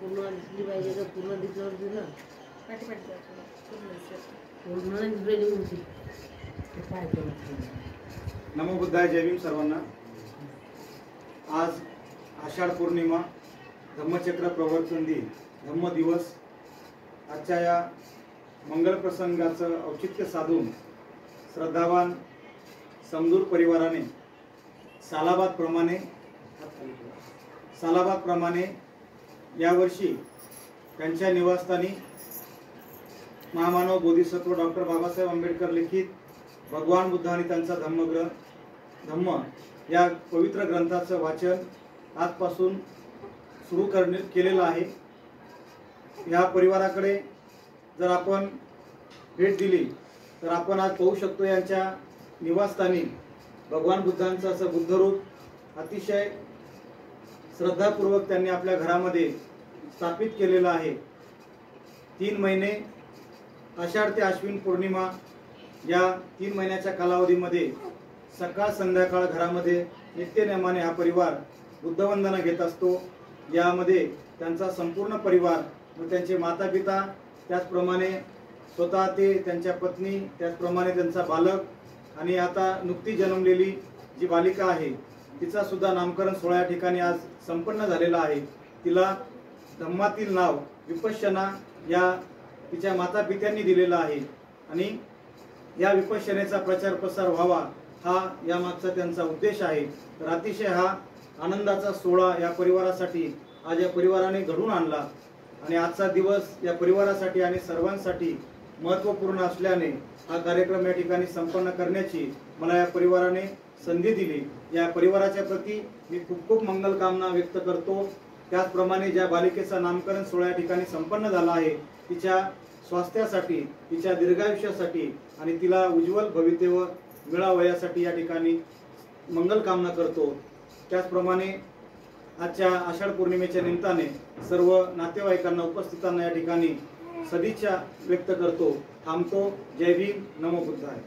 पूर्ण दिसली पाहिजे तर पूर्ण दिसल्यावर दिलं पूर्ण दिसलेली होती काय केलं। नमो बुद्धाय, जय भीम सर्वांना। आज आषाढ पौर्णिमा, धम्मचक्र प्रवर्तन दिन, धम्म दिवस। आजच्या या मंगल प्रसंगाचं औचित्य साधून श्रद्धावान समदूर परिवाराने सालाबादप्रमाणे यावर्षी त्यांच्या निवासस्थानी महामानव बोधिसत्व डॉक्टर बाबासाहेब आंबेडकर लिखित भगवान बुद्ध आणि त्यांचा धम्म या पवित्र ग्रंथाचं वाचन आजपासून सुरू केलेलं आहे। या परिवाराकडे जर आपण भेट दिली तर आपण आज पाहू शकतो यांच्या निवासस्थानी भगवान बुद्धांचं असं बुद्धरूप अतिशय श्रद्धापूर्वक त्यांनी आपल्या घरामध्ये स्थापित केलेलं आहे। 3 महिने आषाढ ते अश्विन पौर्णिमा या 3 महिन्याच्या कालावधीमध्ये सकाळ संध्याकाळ घरामध्ये नित्यनेमाने हा परिवार बुद्धवंदना घेत असतो। यामध्ये त्यांचा संपूर्ण परिवार व त्यांचे माता पिता, त्याचप्रमाणे स्वतः ते, त्यांच्या पत्नी, त्याचप्रमाणे त्यांचा बालक आणि आता नुकती जन्मलेली जी बालिका आहे तिचा सुद्धा नामकरण सोहळा या ठिकाणी आज संपन्न झालेला आहे। तिला धम्मातील नाव विपश्यना या तिच्या माता पित्यांनी दिलेला आहे आणि या विपश्यनेचा प्रचार प्रसार व्हावा हा यामागचा त्यांचा उद्देश आहे। तर अतिशय हा आनंदाचा सोहळा या परिवारासाठी आज या परिवाराने घडून आणला आणि आजचा दिवस या परिवारासाठी आणि सर्वांसाठी महत्त्वपूर्ण असल्याने हा कार्यक्रम या ठिकाणी संपन्न करण्याची मला या परिवाराने संधी दिली। या परिवाराच्या प्रती मी खूप खूप मंगल कामना व्यक्त करतो। त्याचप्रमाणे ज्या बालिकेचा नामकरण सोहळा या ठिकाणी संपन्न झाला आहे तिच्या स्वास्थ्यासाठी, तिच्या दीर्घायुष्यासाठी आणि तिला उज्ज्वल भवितव्य मिळावं यासाठी या ठिकाणी मंगल कामना करतो। त्याचप्रमाणे आजच्या आषाढ पौर्णिमेच्या निमित्ताने सर्व नातेवाईकांना, उपस्थितांना या ठिकाणी सदिच्छा व्यक्त करतो। थांबतो। जय भीम, नमो बुद्धाय।